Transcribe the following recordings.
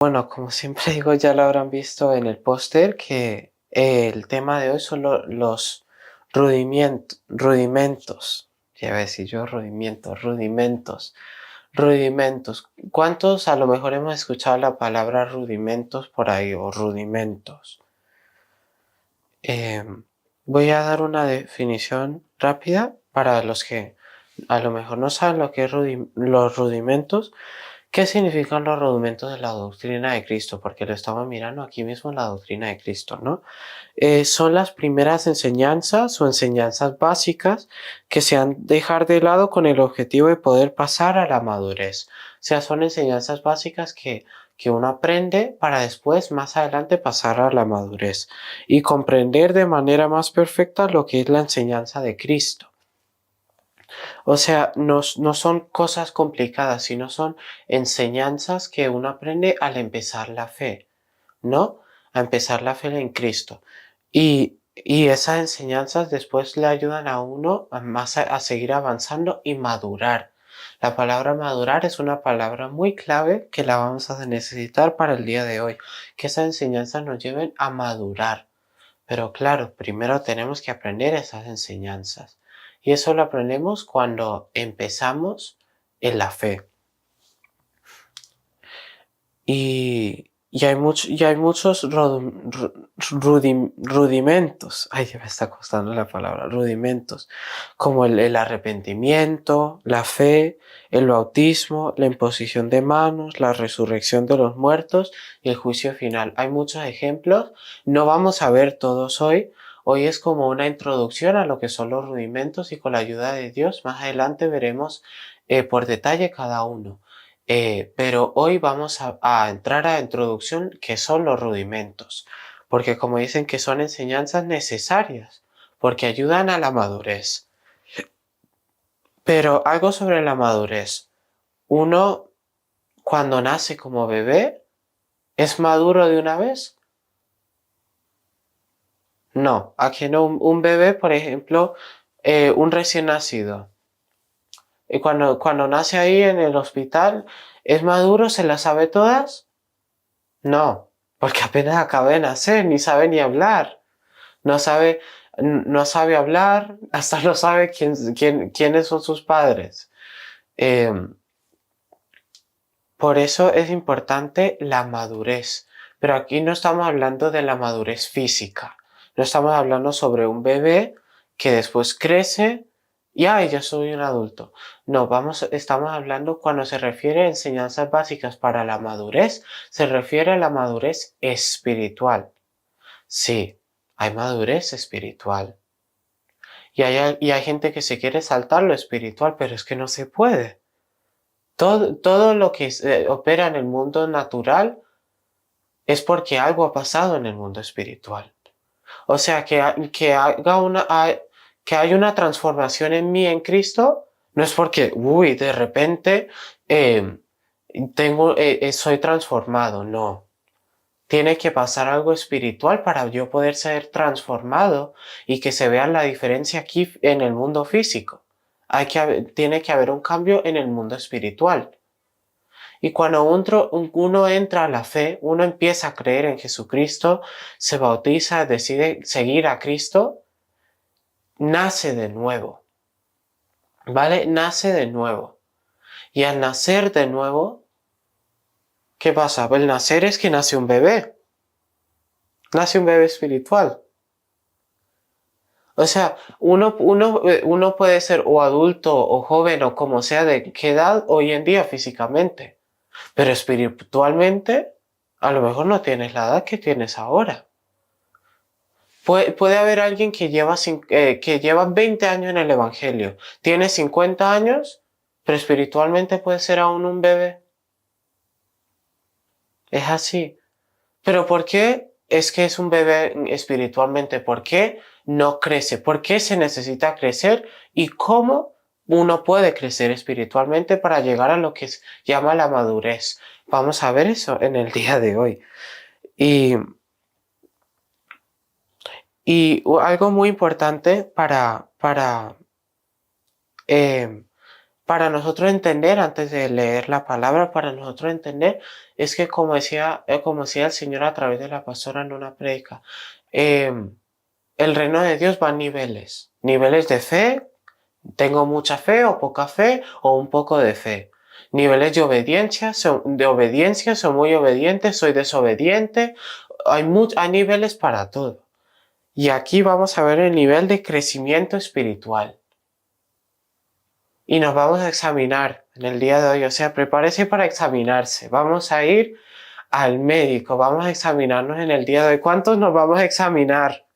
Bueno, como siempre digo, ya lo habrán visto en el póster que el tema de hoy son los rudimentos. Ya iba a decir yo rudimentos. ¿Cuántos a lo mejor hemos escuchado la palabra rudimentos por ahí o rudimentos? Voy a dar una definición rápida para los que a lo mejor no saben lo que es los rudimentos. ¿Qué significan los rudimentos de la doctrina de Cristo? Porque lo estamos mirando aquí mismo en la doctrina de Cristo, ¿no? Son las primeras enseñanzas o enseñanzas básicas que se han dejar de lado con el objetivo de poder pasar a la madurez. O sea, son enseñanzas básicas que uno aprende para después, más adelante, pasar a la madurez y comprender de manera más perfecta lo que es la enseñanza de Cristo. O sea, no son cosas complicadas, sino son enseñanzas que uno aprende al empezar la fe, ¿no? A empezar la fe en Cristo. Y esas enseñanzas después le ayudan a uno a seguir avanzando y madurar. La palabra madurar es una palabra muy clave que la vamos a necesitar para el día de hoy. Que esas enseñanzas nos lleven a madurar. Pero claro, primero tenemos que aprender esas enseñanzas. Y eso lo aprendemos cuando empezamos en la fe. Y hay muchos rudimentos. Ay, ya me está costando la palabra. Rudimentos. Como el arrepentimiento, la fe, el bautismo, la imposición de manos, la resurrección de los muertos y el juicio final. Hay muchos ejemplos. No vamos a ver todos hoy. Hoy es como una introducción a lo que son los rudimentos y con la ayuda de Dios más adelante veremos por detalle cada uno. Pero hoy vamos a entrar a la introducción que son los rudimentos, porque como dicen que son enseñanzas necesarias, porque ayudan a la madurez. Pero algo sobre la madurez. Uno, cuando nace como bebé, ¿es maduro de una vez? No, a que no, un bebé, por ejemplo, un recién nacido. Cuando nace ahí en el hospital, ¿es maduro? ¿Se las sabe todas? No, porque apenas acaba de nacer, ni sabe ni hablar. No sabe, no sabe hablar, hasta no sabe quiénes son sus padres. Por eso es importante la madurez. Pero aquí no estamos hablando de la madurez física. No estamos hablando sobre un bebé que después crece y ¡ay, ya soy un adulto! No, estamos hablando cuando se refiere a enseñanzas básicas para la madurez, se refiere a la madurez espiritual. Sí, hay madurez espiritual. Y hay gente que se quiere saltar lo espiritual, pero es que no se puede. Todo lo que opera en el mundo natural es porque algo ha pasado en el mundo espiritual. O sea, que hay una transformación en mí en Cristo, no es porque, de repente eh, soy transformado, no. Tiene que pasar algo espiritual para yo poder ser transformado y que se vea la diferencia aquí en el mundo físico. Tiene que haber un cambio en el mundo espiritual. Y cuando uno entra a la fe, uno empieza a creer en Jesucristo, se bautiza, decide seguir a Cristo, nace de nuevo. ¿Vale? Nace de nuevo. Y al nacer de nuevo, ¿qué pasa? El nacer es que nace un bebé. Nace un bebé espiritual. O sea, uno puede ser o adulto o joven o como sea de qué edad hoy en día físicamente. Pero espiritualmente, a lo mejor no tienes la edad que tienes ahora. Puede haber alguien que lleva 20 años en el Evangelio, tiene 50 años, pero espiritualmente puede ser aún un bebé. Es así. ¿Pero por qué es que es un bebé espiritualmente? ¿Por qué no crece? ¿Por qué se necesita crecer? ¿Y cómo uno puede crecer espiritualmente para llegar a lo que se llama la madurez? Vamos a ver eso en el día de hoy. Y algo muy importante para para nosotros entender, antes de leer la palabra, para nosotros entender, es que como decía el Señor a través de la pastora en una predica, el reino de Dios va a niveles, niveles de fe, tengo mucha fe o poca fe o un poco de fe. Niveles de obediencia, soy muy obediente, soy desobediente, hay niveles para todo. Y aquí vamos a ver el nivel de crecimiento espiritual. Y nos vamos a examinar en el día de hoy, o sea, prepárese para examinarse. Vamos a ir al médico, vamos a examinarnos en el día de hoy. ¿Cuántos nos vamos a examinar?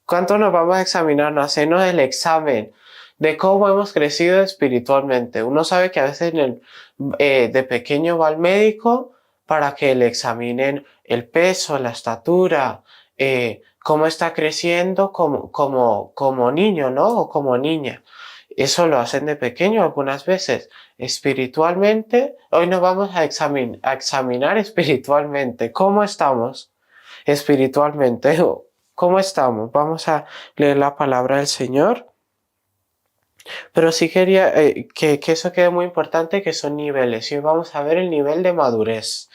¿Cuántos nos vamos a examinar? Hacernos el examen de cómo hemos crecido espiritualmente. Uno sabe que a veces de pequeño va al médico para que le examinen el peso, la estatura, cómo está creciendo como niño, ¿no? O como niña. Eso lo hacen de pequeño algunas veces. Espiritualmente, hoy nos vamos a examinar espiritualmente. ¿Cómo estamos espiritualmente? ¿Cómo estamos? Vamos a leer la palabra del Señor. Pero sí quería que eso quede muy importante, que son niveles. Y hoy vamos a ver el nivel de madurez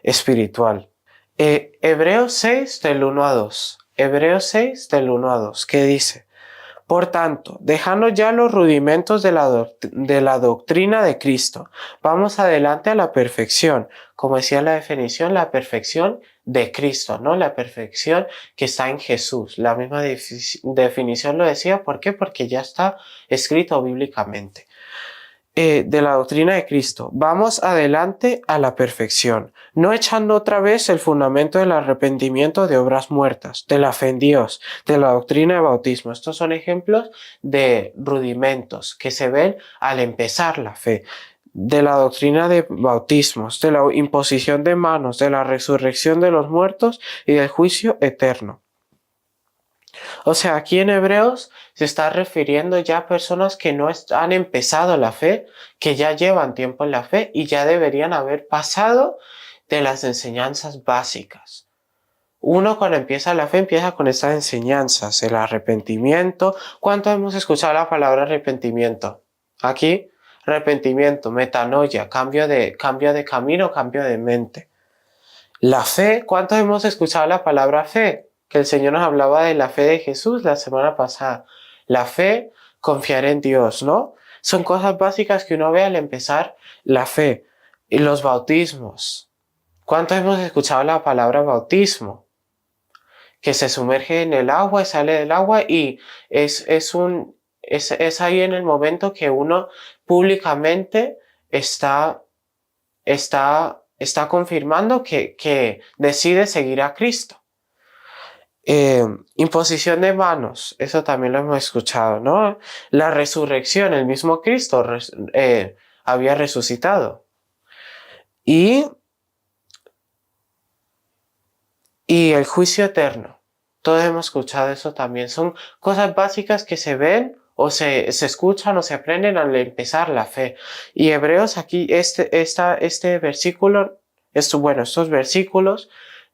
espiritual. Hebreos 6 del 1 a 2. Hebreos 6 del 1 a 2. ¿Qué dice? Por tanto, dejando ya los rudimentos de la doctrina de Cristo, vamos adelante a la perfección. Como decía la definición, la perfección de Cristo, ¿no? La perfección que está en Jesús. La misma definición lo decía. ¿Por qué? Porque ya está escrito bíblicamente. De la doctrina de Cristo. Vamos adelante a la perfección, no echando otra vez el fundamento del arrepentimiento de obras muertas, de la fe en Dios, de la doctrina de bautismo. Estos son ejemplos de rudimentos que se ven al empezar la fe, de la doctrina de bautismos, de la imposición de manos, de la resurrección de los muertos y del juicio eterno. O sea, aquí en Hebreos se está refiriendo ya a personas que no han empezado la fe, que ya llevan tiempo en la fe y ya deberían haber pasado de las enseñanzas básicas. Uno cuando empieza la fe empieza con estas enseñanzas, el arrepentimiento. ¿Cuánto hemos escuchado la palabra arrepentimiento? Aquí, arrepentimiento, metanoia, cambio de camino, cambio de mente. La fe, ¿cuánto hemos escuchado la palabra fe? Que el Señor nos hablaba de la fe de Jesús la semana pasada. La fe, confiar en Dios, ¿no? Son cosas básicas que uno ve al empezar la fe. Y los bautismos. ¿Cuánto hemos escuchado la palabra bautismo? Que se sumerge en el agua y sale del agua y es ahí en el momento que uno públicamente está confirmando que decide seguir a Cristo. Imposición de manos, eso también lo hemos escuchado, ¿no? La resurrección, el mismo Cristo había resucitado. Y el juicio eterno, todos hemos escuchado eso también. Son cosas básicas que se ven o se escuchan o se aprenden al empezar la fe. Y Hebreos aquí, estos versículos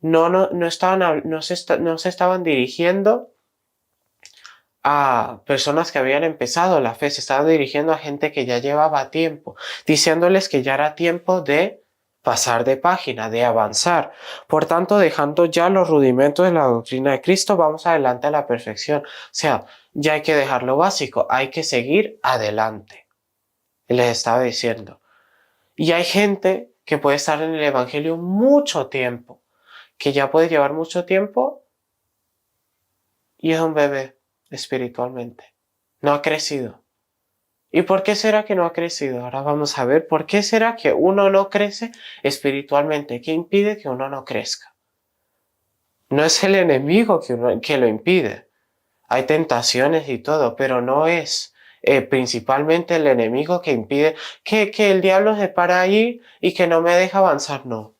no se estaban dirigiendo a personas que habían empezado la fe, se estaban dirigiendo a gente que ya llevaba tiempo, diciéndoles que ya era tiempo de pasar de página, de avanzar. Por tanto, dejando ya los rudimentos de la doctrina de Cristo, vamos adelante a la perfección. O sea, ya hay que dejar lo básico, hay que seguir adelante. Les estaba diciendo. Y hay gente que puede estar en el Evangelio mucho tiempo, que ya puede llevar mucho tiempo y es un bebé espiritualmente. No ha crecido. ¿Y por qué será que no ha crecido? Ahora vamos a ver por qué será que uno no crece espiritualmente. ¿Qué impide que uno no crezca? No es el enemigo que lo impide. Hay tentaciones y todo, pero no es principalmente el enemigo que impide que el diablo se para ahí y que no me deja avanzar. No.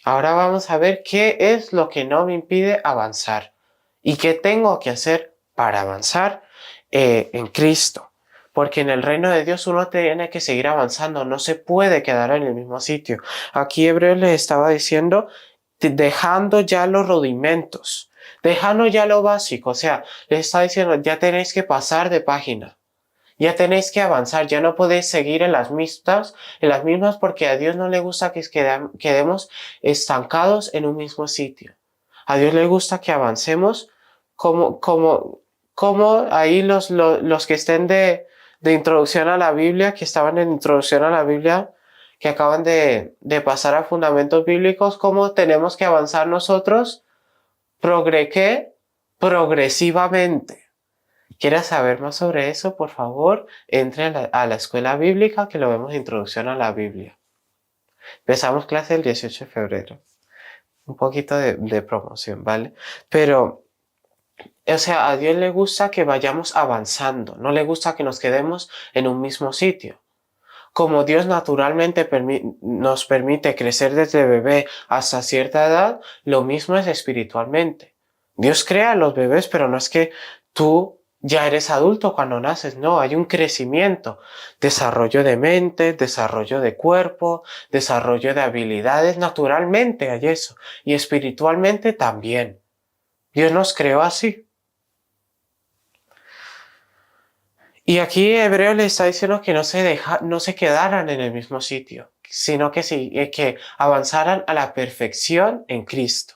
Ahora vamos a ver qué es lo que no me impide avanzar y qué tengo que hacer para avanzar en Cristo. Porque en el reino de Dios uno tiene que seguir avanzando, no se puede quedar en el mismo sitio. Aquí Hebreos les estaba diciendo, dejando ya los rudimentos, dejando ya lo básico, o sea, les está diciendo, ya tenéis que pasar de página, Ya tenéis que avanzar, ya no podéis seguir en las mismas porque a Dios no le gusta que quedemos estancados en un mismo sitio. A Dios le gusta que avancemos como ahí los que estén de introducción a la Biblia, que estaban en introducción a la Biblia, que acaban de pasar a fundamentos bíblicos, cómo tenemos que avanzar nosotros, progresivamente. ¿Quieres saber más sobre eso? Por favor, entre a la escuela bíblica, que lo vemos introducción a la Biblia. Empezamos clase el 18 de febrero. Un poquito de promoción, ¿vale? Pero, o sea, a Dios le gusta que vayamos avanzando, no le gusta que nos quedemos en un mismo sitio. Como Dios naturalmente nos permite crecer desde bebé hasta cierta edad, lo mismo es espiritualmente. Dios crea a los bebés, pero no es que tú ya eres adulto cuando naces, no, hay un crecimiento, desarrollo de mente, desarrollo de cuerpo, desarrollo de habilidades, naturalmente hay eso, y espiritualmente también. Dios nos creó así. Y aquí Hebreo le está diciendo que no se quedaran en el mismo sitio, sino que sí, que avanzaran a la perfección en Cristo.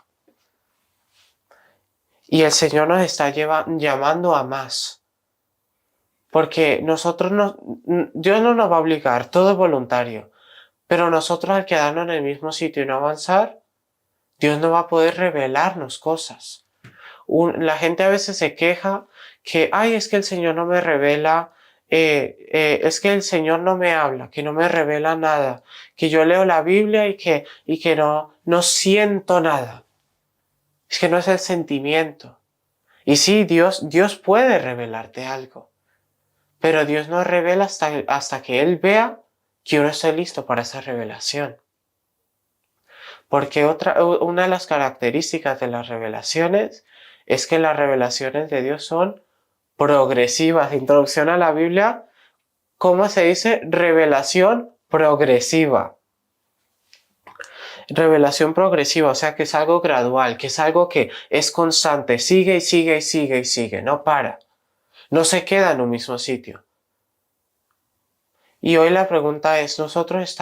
Y el Señor nos está llamando a más. Porque Dios no nos va a obligar, todo es voluntario. Pero nosotros al quedarnos en el mismo sitio y no avanzar, Dios no va a poder revelarnos cosas. La gente a veces se queja que, ay, es que el Señor no me revela, es que el Señor no me habla, que no me revela nada, que yo leo la Biblia y que no siento nada. Es que no es el sentimiento. Y sí, Dios puede revelarte algo, pero Dios no revela hasta que Él vea que uno esté listo para esa revelación. Porque una de las características de las revelaciones es que las revelaciones de Dios son progresivas. Introducción a la Biblia, ¿cómo se dice? Revelación progresiva. Revelación progresiva, o sea que es algo gradual, que es algo que es constante, sigue y sigue y sigue y sigue, no para. No se queda en un mismo sitio. Y hoy la pregunta es, ¿nosotros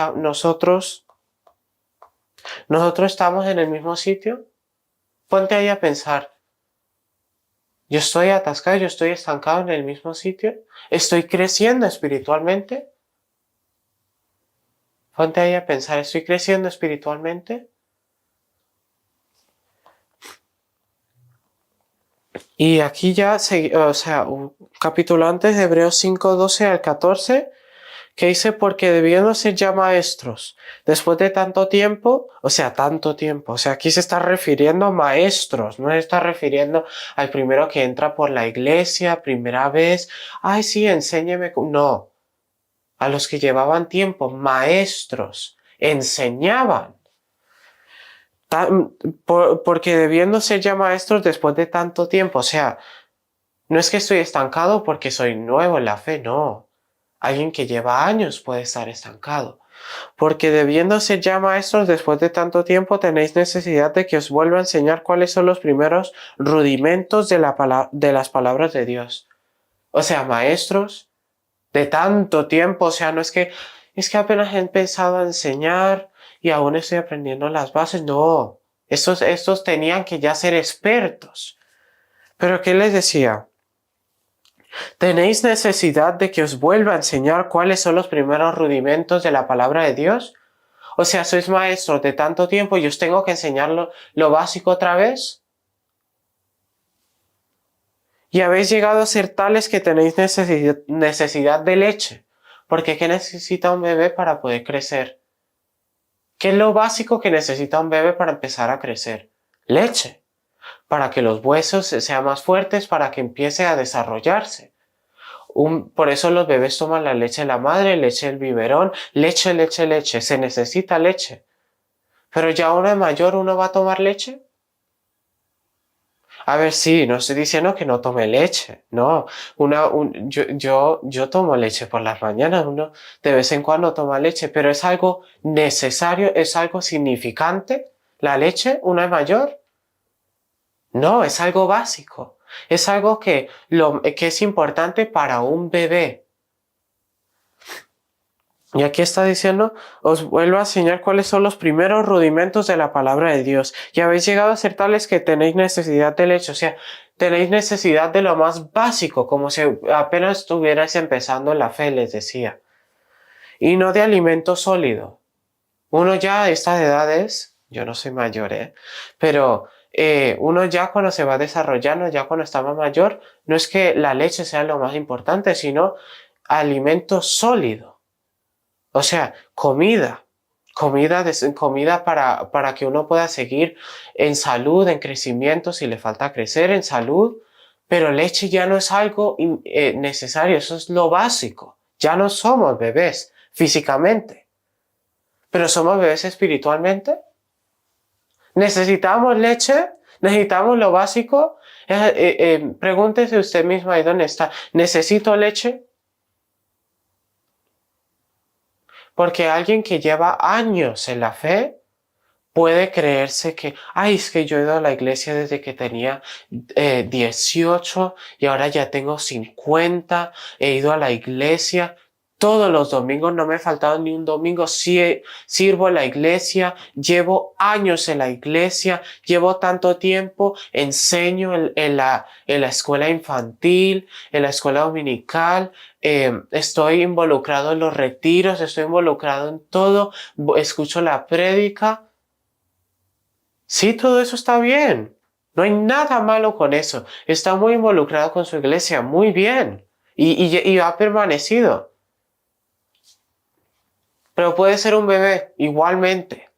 estamos en el mismo sitio? Ponte ahí a pensar. ¿Yo estoy atascado, yo estoy estancado en el mismo sitio? ¿Estoy creciendo espiritualmente? Ponte ahí a pensar, ¿estoy creciendo espiritualmente? Y aquí ya, un capítulo antes de Hebreos 5, 12 al 14, que dice, porque debiendo ser ya maestros, después de tanto tiempo, aquí se está refiriendo a maestros, no se está refiriendo al primero que entra por la iglesia, primera vez, ay sí, enséñeme, no, a los que llevaban tiempo, maestros, enseñaban, porque debiendo ser ya maestros después de tanto tiempo, o sea, no es que estoy estancado porque soy nuevo en la fe, no. Alguien que lleva años puede estar estancado. Porque debiendo ser ya maestros después de tanto tiempo, tenéis necesidad de que os vuelva a enseñar cuáles son los primeros rudimentos de las palabras de Dios. O sea, maestros de tanto tiempo, o sea, no es que apenas he empezado a enseñar y aún estoy aprendiendo las bases. No, estos tenían que ya ser expertos. Pero ¿qué les decía? ¿Tenéis necesidad de que os vuelva a enseñar cuáles son los primeros rudimentos de la palabra de Dios? O sea, sois maestros de tanto tiempo y os tengo que enseñar lo básico otra vez. Y habéis llegado a ser tales que tenéis necesidad de leche. Porque ¿qué necesita un bebé para poder crecer? ¿Qué es lo básico que necesita un bebé para empezar a crecer? Leche. Para que los huesos sean más fuertes, para que empiece a desarrollarse. Por eso los bebés toman la leche de la madre, leche del biberón, leche, leche, leche. Se necesita leche. Pero ya uno es mayor, ¿uno va a tomar leche? A ver, sí, no estoy diciendo que no tome leche, no. Yo tomo leche por las mañanas, uno de vez en cuando toma leche, pero es algo necesario, es algo significante. ¿La leche, uno es mayor? No, es algo básico. Es algo que es importante para un bebé. Y aquí está diciendo, os vuelvo a enseñar cuáles son los primeros rudimentos de la palabra de Dios. Y habéis llegado a ser tales que tenéis necesidad de leche. O sea, tenéis necesidad de lo más básico, como si apenas estuvierais empezando en la fe, les decía. Y no de alimento sólido. Uno ya a estas edades, yo no soy mayor, pero uno ya cuando se va desarrollando, ya cuando está más mayor, no es que la leche sea lo más importante, sino alimento sólido. O sea, comida para que uno pueda seguir en salud, en crecimiento, si le falta crecer, en salud, pero leche ya no es algo necesario, eso es lo básico. Ya no somos bebés físicamente, pero somos bebés espiritualmente. ¿Necesitamos leche? ¿Necesitamos lo básico? Pregúntese usted mismo ahí dónde está. ¿Necesito leche? Porque alguien que lleva años en la fe puede creerse que, ay, es que yo he ido a la iglesia desde que tenía 18 y ahora ya tengo 50, he ido a la iglesia todos los domingos, no me ha faltado ni un domingo, sí, sirvo en la iglesia, llevo años en la iglesia, llevo tanto tiempo, enseño en la escuela infantil, en la escuela dominical, estoy involucrado en los retiros, estoy involucrado en todo, escucho la prédica. Sí, todo eso está bien. No hay nada malo con eso. Está muy involucrado con su iglesia, muy bien. Y ha permanecido. Pero puede ser un bebé igualmente,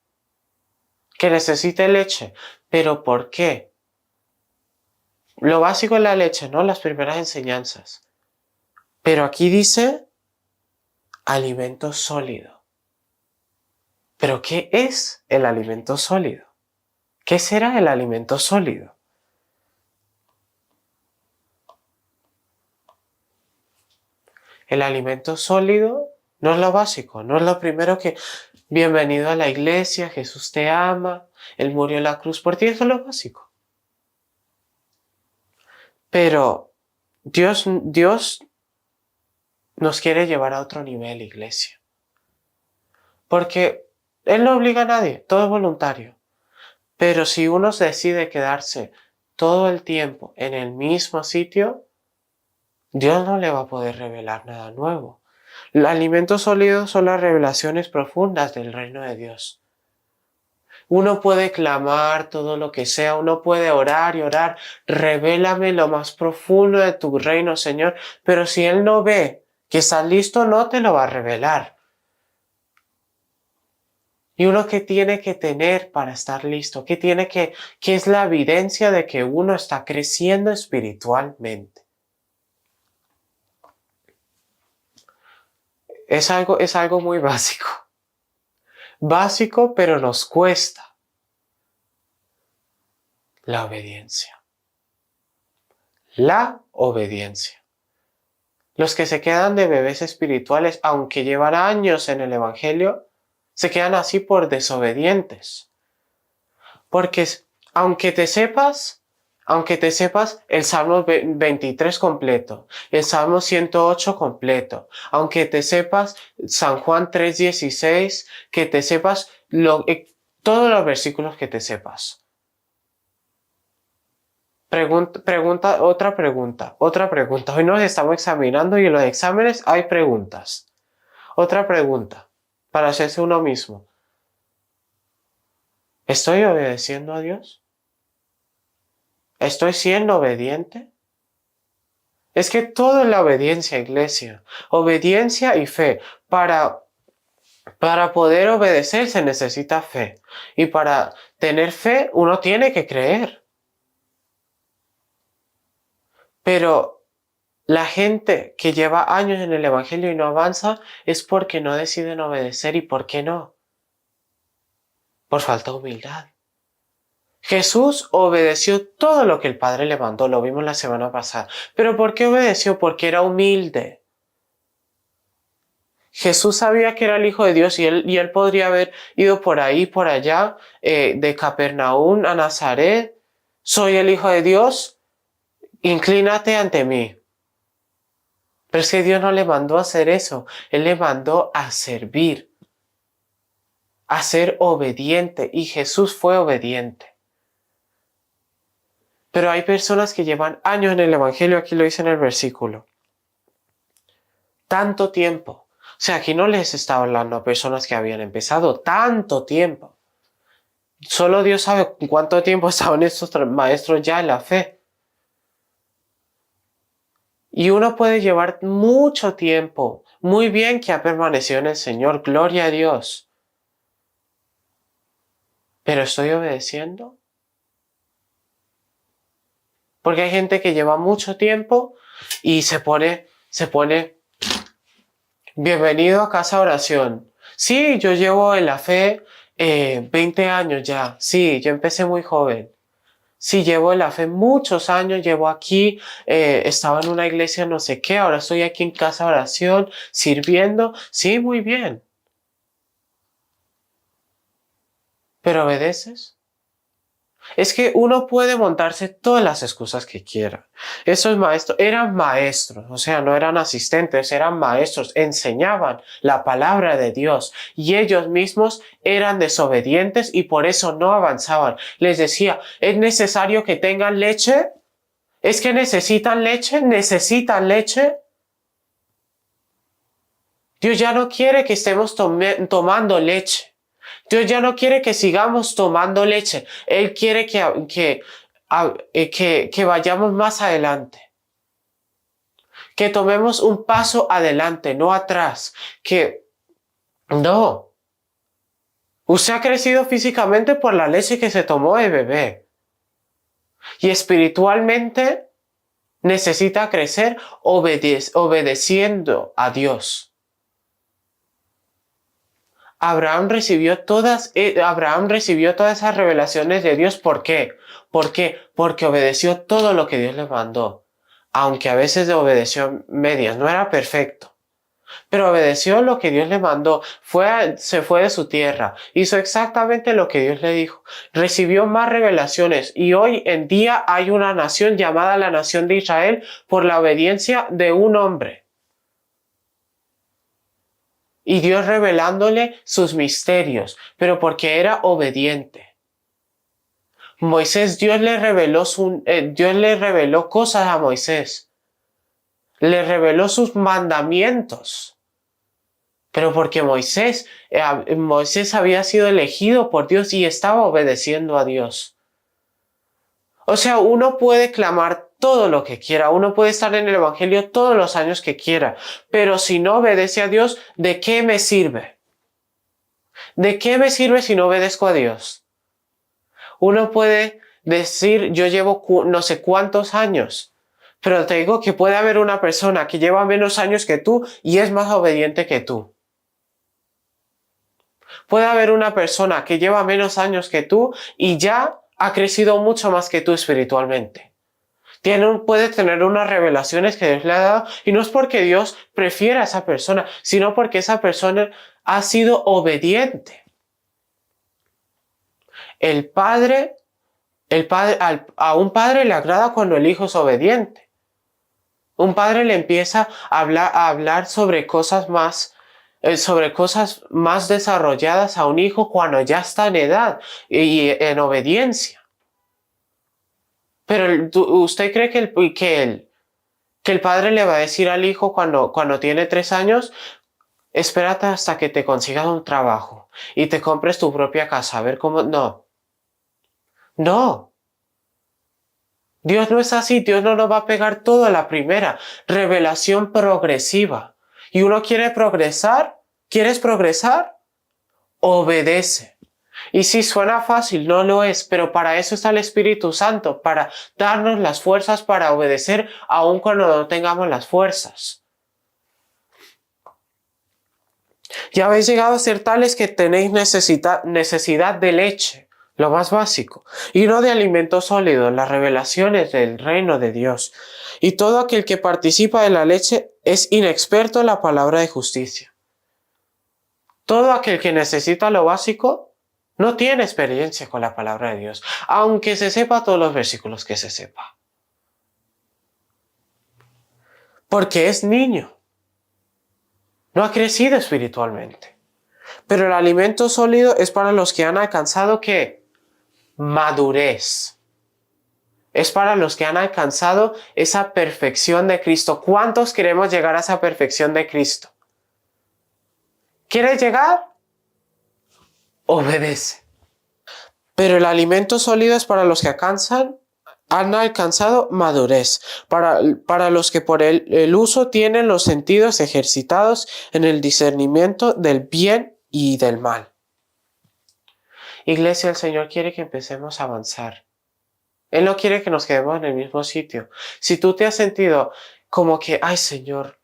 que necesite leche. ¿Pero por qué? Lo básico es la leche, ¿no? Las primeras enseñanzas. Pero aquí dice alimento sólido. ¿Pero qué es el alimento sólido? ¿Qué será el alimento sólido? El alimento sólido no es lo básico, no es lo primero que, bienvenido a la iglesia, Jesús te ama, Él murió en la cruz por ti, eso es lo básico. Pero Dios nos quiere llevar a otro nivel, iglesia. Porque Él no obliga a nadie, todo es voluntario. Pero si uno decide quedarse todo el tiempo en el mismo sitio, Dios no le va a poder revelar nada nuevo. Los alimentos sólidos son las revelaciones profundas del reino de Dios. Uno puede clamar todo lo que sea, uno puede orar y orar, revélame lo más profundo de tu reino, Señor, pero si Él no ve que estás listo, no te lo va a revelar. Y uno que tiene que tener para estar listo, que es la evidencia de que uno está creciendo espiritualmente. Es algo muy básico. Básico, pero nos cuesta. La obediencia. La obediencia. Los que se quedan de bebés espirituales, aunque llevan años en el Evangelio, se quedan así por desobedientes. Porque aunque te sepas el Salmo 23 completo, el Salmo 108 completo, aunque te sepas San Juan 3:16, que te sepas todos los versículos que te sepas. Otra pregunta. Hoy nos estamos examinando y en los exámenes hay preguntas. Otra pregunta, para hacerse uno mismo. ¿Estoy obedeciendo a Dios? ¿Estoy siendo obediente? Es que todo es la obediencia, iglesia. Obediencia y fe. Para poder obedecer se necesita fe. Y para tener fe uno tiene que creer. Pero la gente que lleva años en el Evangelio y no avanza es porque no deciden obedecer. ¿Y por qué no? Por falta de humildad. Jesús obedeció todo lo que el Padre le mandó, lo vimos la semana pasada. ¿Pero por qué obedeció? Porque era humilde. Jesús sabía que era el Hijo de Dios y él podría haber ido por ahí, por allá, de Capernaum a Nazaret. Soy el Hijo de Dios, inclínate ante mí. Pero es que Dios no le mandó a hacer eso. Él le mandó a servir, a ser obediente. Y Jesús fue obediente. Pero hay personas que llevan años en el Evangelio, aquí lo dice en el versículo. Tanto tiempo. O sea, aquí no les estaba hablando a personas que habían empezado tanto tiempo. Solo Dios sabe cuánto tiempo estaban estos maestros ya en la fe. Y uno puede llevar mucho tiempo. Muy bien que ha permanecido en el Señor. Gloria a Dios. ¿Pero estoy obedeciendo? Porque hay gente que lleva mucho tiempo y se pone, bienvenido a Casa Oración. Sí, yo llevo en la fe 20 años ya. Sí, yo empecé muy joven. Sí, llevo en la fe muchos años, llevo aquí, estaba en una iglesia no sé qué, ahora estoy aquí en Casa Oración sirviendo. Sí, muy bien. ¿Pero obedeces? Es que uno puede montarse todas las excusas que quiera. Esos maestros eran maestros, o sea, no eran asistentes, eran maestros, enseñaban la palabra de Dios y ellos mismos eran desobedientes y por eso no avanzaban. Les decía, ¿es necesario que tengan leche? ¿Es que necesitan leche? ¿Necesitan leche? Dios ya no quiere que estemos tomando leche. Dios ya no quiere que sigamos tomando leche. Él quiere que vayamos más adelante. Que tomemos un paso adelante, no atrás. No. Usted ha crecido físicamente por la leche que se tomó de bebé. Y espiritualmente necesita crecer obedeciendo a Dios. Abraham recibió todas esas revelaciones de Dios. ¿Por qué? ¿Por qué? Porque obedeció todo lo que Dios le mandó. Aunque a veces obedeció medias, no era perfecto. Pero obedeció lo que Dios le mandó. Se fue de su tierra. Hizo exactamente lo que Dios le dijo. Recibió más revelaciones. Y hoy en día hay una nación llamada la nación de Israel por la obediencia de un hombre. Y Dios revelándole sus misterios, pero porque era obediente. Moisés, Dios le reveló cosas a Moisés. Le reveló sus mandamientos. Pero porque Moisés había sido elegido por Dios y estaba obedeciendo a Dios. O sea, uno puede clamar todo lo que quiera, uno puede estar en el Evangelio todos los años que quiera, pero si no obedece a Dios, ¿de qué me sirve? ¿De qué me sirve si no obedezco a Dios? Uno puede decir, yo llevo no sé cuántos años, pero te digo que puede haber una persona que lleva menos años que tú y es más obediente que tú. Puede haber una persona que lleva menos años que tú y ya ha crecido mucho más que tú espiritualmente. Puede tener unas revelaciones que Dios le ha dado y no es porque Dios prefiera a esa persona, sino porque esa persona ha sido obediente. A un padre le agrada cuando el hijo es obediente. Un padre le empieza a hablar sobre cosas más desarrolladas a un hijo cuando ya está en edad y en obediencia. Pero ¿usted cree que el padre le va a decir al hijo cuando tiene 3 años, espérate hasta que te consigas un trabajo y te compres tu propia casa, a ver cómo? No. No. Dios no es así, Dios no nos va a pegar todo a la primera. Revelación progresiva. ¿Y uno quiere progresar? ¿Quieres progresar? Obedece. Y si suena fácil, no lo es, pero para eso está el Espíritu Santo, para darnos las fuerzas para obedecer aun cuando no tengamos las fuerzas. Ya habéis llegado a ser tales que tenéis necesidad de leche, lo más básico, y no de alimento sólido, las revelaciones del reino de Dios. Y todo aquel que participa de la leche es inexperto en la palabra de justicia. Todo aquel que necesita lo básico no tiene experiencia con la palabra de Dios, aunque se sepa todos los versículos que se sepa. porque es niño. No ha crecido espiritualmente. Pero el alimento sólido es para los que han alcanzado ¿qué? Madurez. Es para los que han alcanzado esa perfección de Cristo. ¿Cuántos queremos llegar a esa perfección de Cristo? ¿Quieres llegar? Obedece. Pero el alimento sólido es para los que han alcanzado madurez, para los que por el uso tienen los sentidos ejercitados en el discernimiento del bien y del mal. Iglesia, el Señor quiere que empecemos a avanzar. Él no quiere que nos quedemos en el mismo sitio. Si tú te has sentido como que, ay Señor,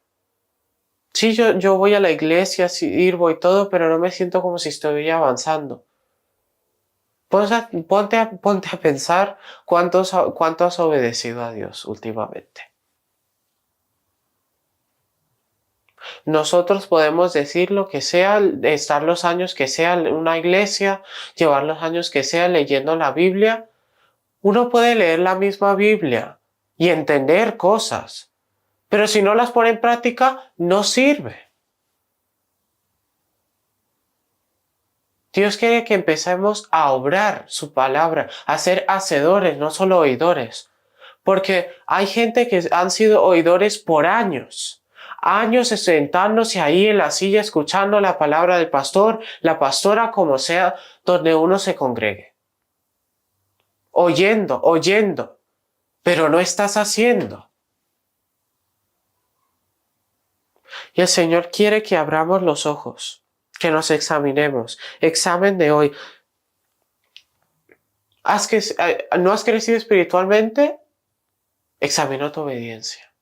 sí, yo voy a la iglesia, sirvo y todo, pero no me siento como si estuviera avanzando. Ponte a pensar cuánto has obedecido a Dios últimamente. Nosotros podemos decir lo que sea, estar los años que sea en una iglesia, llevar los años que sea leyendo la Biblia. Uno puede leer la misma Biblia y entender cosas, pero si no las pone en práctica, no sirve. Dios quiere que empecemos a obrar su palabra, a ser hacedores, no solo oidores. Porque hay gente que han sido oidores por años. Años sentándose ahí en la silla escuchando la palabra del pastor, la pastora, como sea, donde uno se congregue. Oyendo, pero no estás haciendo. Y el Señor quiere que abramos los ojos, que nos examinemos. Examen de hoy. ¿No has crecido espiritualmente? Examina tu obediencia.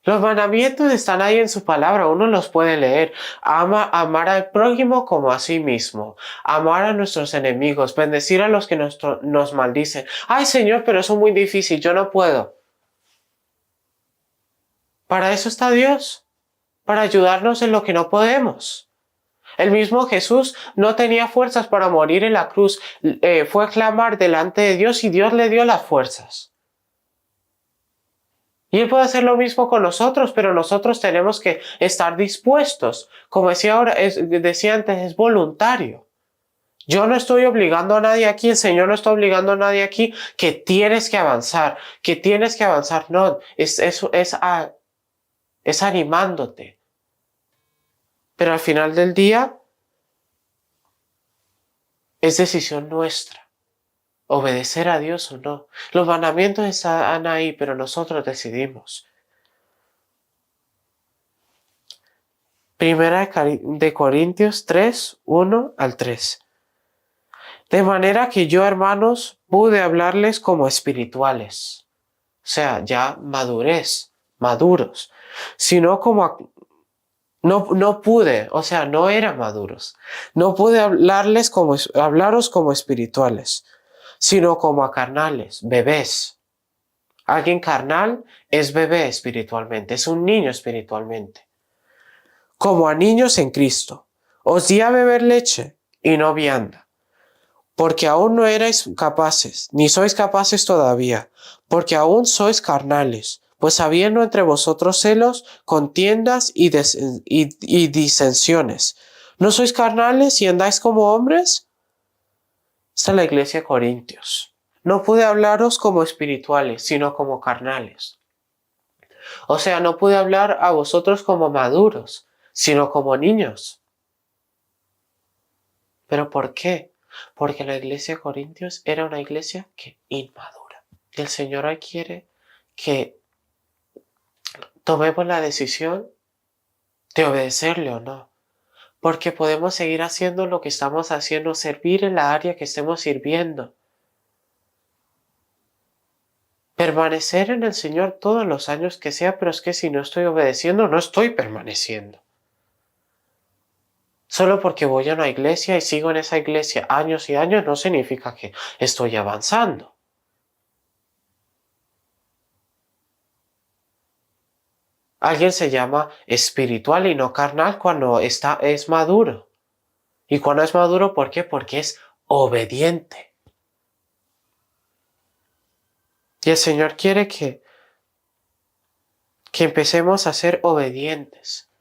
Los mandamientos están ahí en su palabra, uno los puede leer. Amar al prójimo como a sí mismo. Amar a nuestros enemigos. Bendecir a los que nos maldicen. Ay Señor, pero eso es muy difícil, yo no puedo. Para eso está Dios. Para ayudarnos en lo que no podemos. El mismo Jesús no tenía fuerzas para morir en la cruz. Fue a clamar delante de Dios y Dios le dio las fuerzas. Y Él puede hacer lo mismo con nosotros, pero nosotros tenemos que estar dispuestos. Como decía antes, es voluntario. Yo no estoy obligando a nadie aquí, el Señor no está obligando a nadie aquí que tienes que avanzar, No, es animándote. Pero al final del día, es decisión nuestra. Obedecer a Dios o no. Los mandamientos están ahí, pero nosotros decidimos. Primera de Corintios 3, 1 al 3. De manera que yo, hermanos, pude hablarles como espirituales. O sea, ya maduros. Sino como... No pude, o sea, no eran maduros. No pude hablaros como espirituales, sino como a carnales, bebés. Alguien carnal es bebé espiritualmente, es un niño espiritualmente. Como a niños en Cristo. Os di a beber leche y no vianda, porque aún no erais capaces, ni sois capaces todavía, porque aún sois carnales. Pues habiendo entre vosotros celos, contiendas y disensiones. ¿No sois carnales y andáis como hombres? Esta es la iglesia de Corintios. No pude hablaros como espirituales, sino como carnales. O sea, no pude hablar a vosotros como maduros, sino como niños. ¿Pero por qué? Porque la iglesia de Corintios era una iglesia inmadura. Y el Señor hoy quiere que tomemos la decisión de obedecerle o no. Porque podemos seguir haciendo lo que estamos haciendo, servir en la área que estemos sirviendo. Permanecer en el Señor todos los años que sea, pero es que si no estoy obedeciendo, no estoy permaneciendo. Solo porque voy a una iglesia y sigo en esa iglesia años y años, no significa que estoy avanzando. Alguien se llama espiritual y no carnal cuando es maduro. ¿Y cuando es maduro, por qué? Porque es obediente. Y el Señor quiere que que empecemos a ser obedientes,